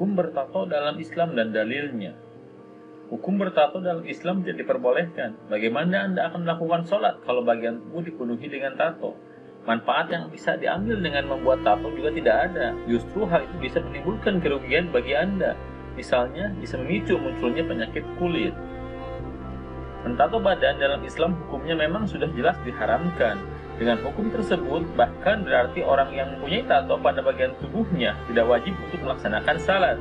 Hukum bertato dalam Islam dan dalilnya. Hukum bertato dalam Islam tidak diperbolehkan. Bagaimana Anda akan melakukan sholat kalau bagian tubuh dipenuhi dengan tato? Manfaat yang bisa diambil dengan membuat tato juga tidak ada. Justru hal itu bisa menimbulkan kerugian bagi Anda. Misalnya, bisa memicu munculnya penyakit kulit. Mentato badan dalam Islam hukumnya memang sudah jelas diharamkan. Dengan hukum tersebut, bahkan berarti orang yang mempunyai tato pada bagian tubuhnya tidak wajib untuk melaksanakan salat.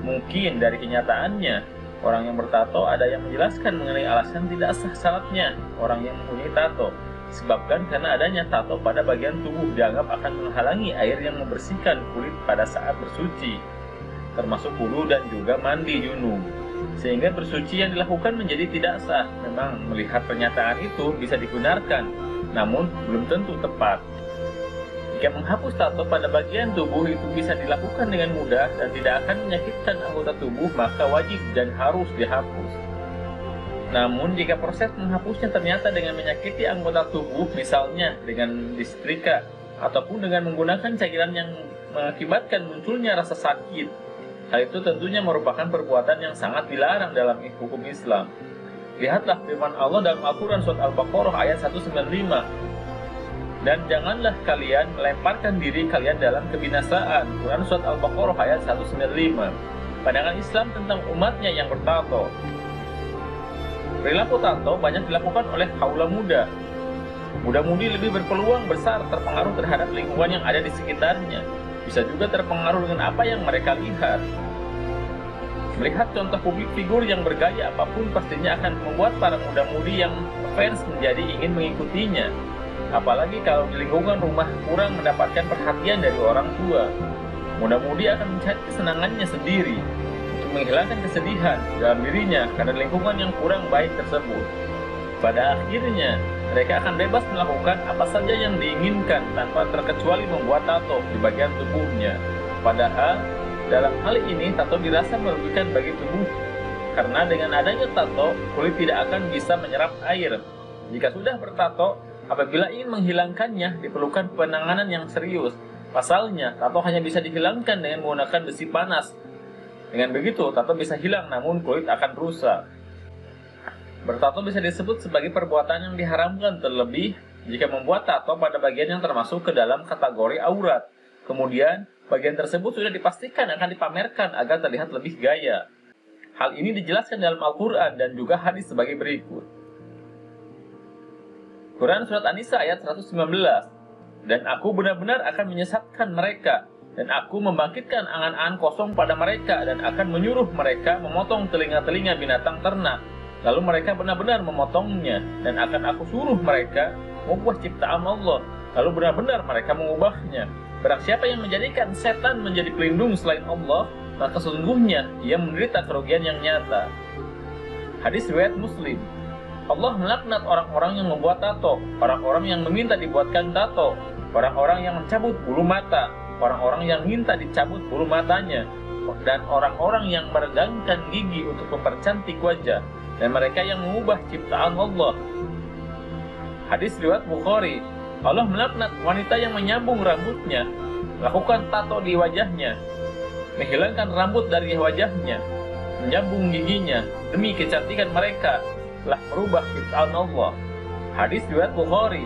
Mungkin dari kenyataannya, orang yang bertato ada yang menjelaskan mengenai alasan tidak sah salatnya orang yang mempunyai tato. Disebabkan karena adanya tato pada bagian tubuh dianggap akan menghalangi air yang membersihkan kulit pada saat bersuci, termasuk wudu dan juga mandi junub. Sehingga bersuci yang dilakukan menjadi tidak sah. Memang melihat pernyataan itu bisa dibenarkan, namun belum tentu tepat. Jika menghapus tato pada bagian tubuh itu bisa dilakukan dengan mudah dan tidak akan menyakitkan anggota tubuh, maka wajib dan harus dihapus. Namun jika proses menghapusnya ternyata dengan menyakiti anggota tubuh, misalnya dengan disetrika ataupun dengan menggunakan cairan yang mengakibatkan munculnya rasa sakit, hal itu tentunya merupakan perbuatan yang sangat dilarang dalam hukum Islam. Lihatlah firman Allah dalam Al-Quran surat Al-Baqarah ayat 195. Dan janganlah kalian melemparkan diri kalian dalam kebinasaan. Quran surat Al-Baqarah ayat 195. Pandangan Islam tentang umatnya yang bertato. Perilaku tato banyak dilakukan oleh kaula muda. Muda-mudi lebih berpeluang besar terpengaruh terhadap lingkungan yang ada di sekitarnya. Bisa juga terpengaruh dengan apa yang mereka lihat. Melihat contoh publik figur yang bergaya apapun pastinya akan membuat para muda-mudi yang fans menjadi ingin mengikutinya. Apalagi kalau di lingkungan rumah kurang mendapatkan perhatian dari orang tua. Muda-mudi akan mencari kesenangannya sendiri untuk menghilangkan kesedihan dalam dirinya karena lingkungan yang kurang baik tersebut. Pada akhirnya, mereka akan bebas melakukan apa saja yang diinginkan tanpa terkecuali membuat tato di bagian tubuhnya. Padahal, dalam hal ini tato dirasa merugikan bagi tubuh, karena dengan adanya tato, kulit tidak akan bisa menyerap air. Jika sudah bertato, apabila ingin menghilangkannya, diperlukan penanganan yang serius. Pasalnya, tato hanya bisa dihilangkan dengan menggunakan besi panas. Dengan begitu, tato bisa hilang namun kulit akan rusak. Bertato bisa disebut sebagai perbuatan yang diharamkan, terlebih jika membuat tato pada bagian yang termasuk ke dalam kategori aurat. Kemudian, bagian tersebut sudah dipastikan akan dipamerkan agar terlihat lebih gaya. Hal ini dijelaskan dalam Al-Quran dan juga hadis sebagai berikut. Quran Surat An-Nisa ayat 119. Dan aku benar-benar akan menyesatkan mereka, dan aku membangkitkan angan-angan kosong pada mereka, dan akan menyuruh mereka memotong telinga-telinga binatang ternak. Lalu mereka benar-benar memotongnya, dan akan aku suruh mereka mengubah ciptaan Allah. Lalu benar-benar mereka mengubahnya. Barang siapa yang menjadikan setan menjadi pelindung selain Allah, maka sesungguhnya ia menderita kerugian yang nyata. Hadis riwayat Muslim. Allah melaknat orang-orang yang membuat tato, orang-orang yang meminta dibuatkan tato, orang-orang yang mencabut bulu mata, orang-orang yang minta dicabut bulu matanya, dan orang-orang yang meregangkan gigi untuk mempercantik wajah, dan mereka yang mengubah ciptaan Allah. Hadis riwayat Bukhari. Allah melaknat wanita yang menyambung rambutnya, melakukan tato di wajahnya, menghilangkan rambut dari wajahnya, menyambung giginya demi kecantikan mereka, telah merubah ciptaan Allah. Hadis riwayat Bukhari.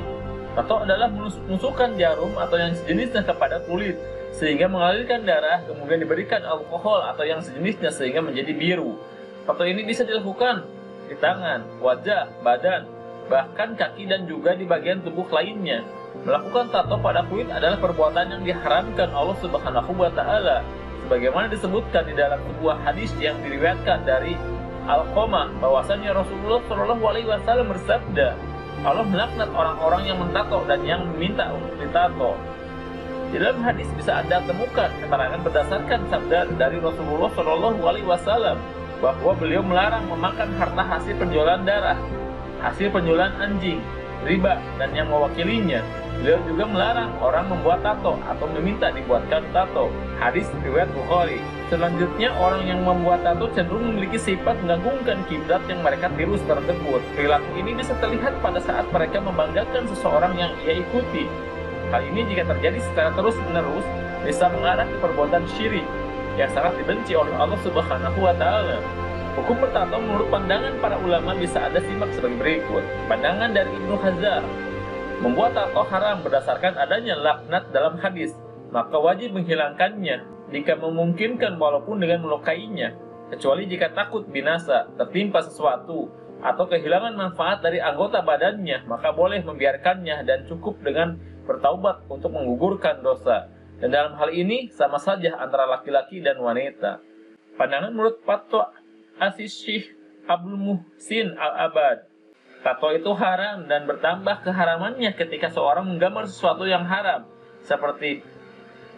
Tato adalah menusukkan jarum atau yang sejenisnya kepada kulit sehingga mengalirkan darah, kemudian diberikan alkohol atau yang sejenisnya sehingga menjadi biru. Tato ini bisa dilakukan di tangan, wajah, badan, bahkan kaki dan juga di bagian tubuh lainnya. Melakukan tato pada kulit adalah perbuatan yang diharamkan Allah Subhanahu wa Ta'ala, sebagaimana disebutkan di dalam sebuah hadis yang diriwayatkan dari Al-Qamah bahwasanya Rasulullah Shallallahu Alaihi Wasallam bersabda, Allah melaknat orang-orang yang mentato dan yang meminta untuk ditato. Di dalam hadis bisa Anda temukan keterangan berdasarkan sabda dari Rasulullah Shallallahu Alaihi Wasallam bahwa beliau melarang memakan harta hasil penjualan darah, hasil penjualan anjing, riba, dan yang mewakilinya. Beliau juga melarang orang membuat tato atau meminta dibuatkan tato. Hadis riwayat Bukhari. Selanjutnya, orang yang membuat tato cenderung memiliki sifat mengagungkan kiblat yang mereka tiru tersebut. Perilaku ini bisa terlihat pada saat mereka membanggakan seseorang yang ia ikuti. Hal ini jika terjadi secara terus-menerus bisa mengarah ke perbuatan syirik, yang sangat dibenci oleh Allah Subhanahu wa Ta'ala. Hukum bertato menurut pandangan para ulama bisa Anda simak sebagai berikut. Pandangan dari Ibnu Hazar, membuat tato haram berdasarkan adanya laknat dalam hadis, maka wajib menghilangkannya jika memungkinkan walaupun dengan melukainya, kecuali jika takut binasa, tertimpa sesuatu, atau kehilangan manfaat dari anggota badannya, maka boleh membiarkannya dan cukup dengan bertaubat untuk menggugurkan dosa. Dan dalam hal ini sama saja antara laki-laki dan wanita. Pandangan menurut Fatwa Syekh Abdul Muhsin Al-Abad, tato itu haram dan bertambah keharamannya ketika seorang menggambar sesuatu yang haram, seperti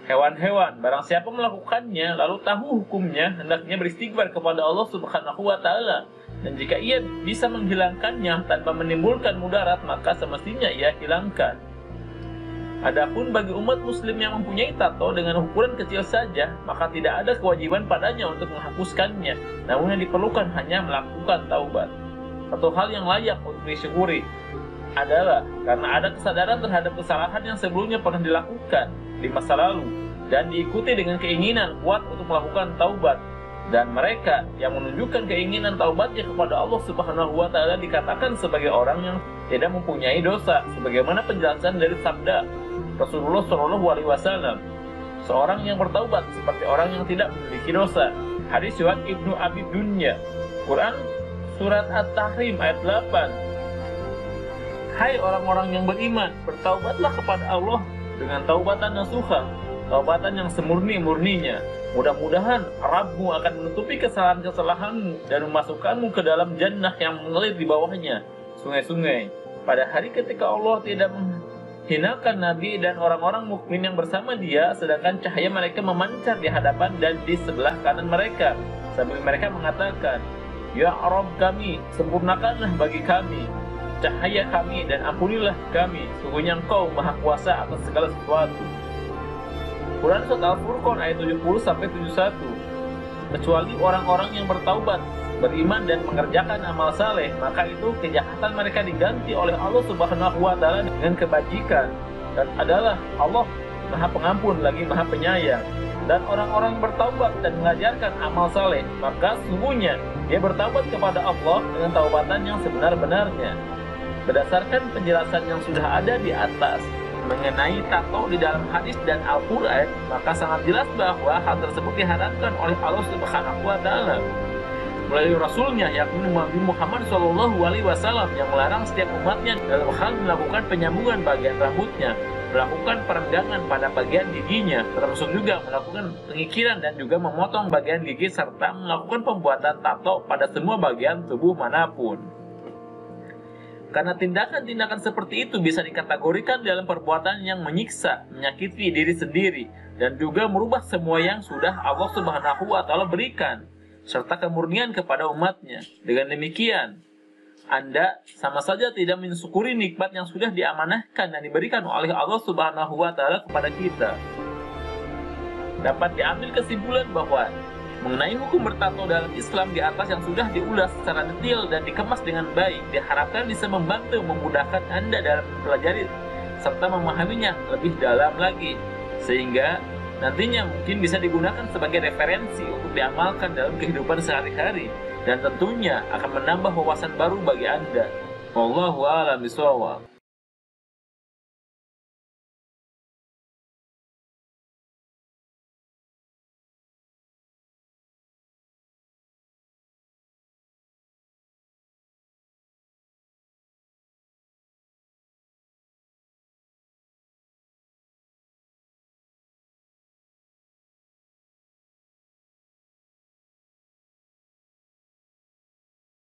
hewan-hewan. Barang siapa melakukannya lalu tahu hukumnya, hendaknya beristighfar kepada Allah Subhanahu wa Ta'ala. Dan jika ia bisa menghilangkannya tanpa menimbulkan mudarat, maka semestinya ia hilangkan. Adapun bagi umat muslim yang mempunyai tato dengan ukuran kecil saja, maka tidak ada kewajiban padanya untuk menghapuskannya, namun yang diperlukan hanya melakukan taubat. Satu hal yang layak untuk disyukuri adalah karena ada kesadaran terhadap kesalahan yang sebelumnya pernah dilakukan di masa lalu dan diikuti dengan keinginan kuat untuk melakukan taubat. Dan mereka yang menunjukkan keinginan taubatnya kepada Allah Subhanahu wa Ta'ala dikatakan sebagai orang yang tidak mempunyai dosa, sebagaimana penjelasan dari sabda Rasulullah Shallallahu Alaihi Wasallam, seorang yang bertaubat seperti orang yang tidak memiliki dosa. Hadis riwayat Ibnu Abi Dunya, Quran surat At-Tahrim ayat 8. Hai orang-orang yang beriman, bertaubatlah kepada Allah dengan taubatan nasuha, taubatan yang semurni-murninya. Mudah-mudahan Rabbmu akan menutupi kesalahan-kesalahanmu dan memasukkanmu ke dalam jannah yang mengalir di bawahnya sungai-sungai. Pada hari ketika Allah tidak menghinakan Nabi dan orang-orang mukmin yang bersama dia, sedangkan cahaya mereka memancar di hadapan dan di sebelah kanan mereka, sambil mereka mengatakan, Ya Rabb kami, sempurnakanlah bagi kami cahaya kami dan ampunilah kami, sungguhnya Engkau Maha Kuasa atas segala sesuatu. Quran Surat Al-Furqan ayat 70-71. Kecuali orang-orang yang bertaubat, beriman dan mengerjakan amal saleh, maka itu kejahatan mereka diganti oleh Allah Subhanahu wa Ta'ala dengan kebajikan, dan adalah Allah Maha Pengampun lagi Maha Penyayang. Dan orang-orang bertaubat dan mengajarkan amal saleh, maka sungguhnya dia bertaubat kepada Allah dengan taubatan yang sebenar-benarnya. Berdasarkan penjelasan yang sudah ada di atas mengenai tato di dalam hadis dan Al-Quran, maka sangat jelas bahwa hal tersebut diharamkan oleh Allah Subhanahu wa Ta'ala melalui Rasulnya, yakni Nabi Muhammad SAW, yang melarang setiap umatnya dalam hal melakukan penyambungan bagian rambutnya, melakukan perenggangan pada bagian giginya, termasuk juga melakukan pengikiran dan juga memotong bagian gigi, serta melakukan pembuatan tato pada semua bagian tubuh manapun. Karena tindakan-tindakan seperti itu bisa dikategorikan dalam perbuatan yang menyiksa, menyakiti diri sendiri, dan juga merubah semua yang sudah Allah Subhanahu wa Ta'ala berikan, serta kemurnian kepada umatnya. Dengan demikian, Anda sama saja tidak mensyukuri nikmat yang sudah diamanahkan dan diberikan oleh Allah Subhanahu wa Ta'ala kepada kita. Dapat diambil kesimpulan bahwa mengenai hukum bertato dalam Islam di atas yang sudah diulas secara detail dan dikemas dengan baik, diharapkan bisa membantu memudahkan Anda dalam mempelajari serta memahaminya lebih dalam lagi, sehingga nantinya mungkin bisa digunakan sebagai referensi untuk diamalkan dalam kehidupan sehari-hari, dan tentunya akan menambah wawasan baru bagi Anda. Wallahu a'lam bishawab.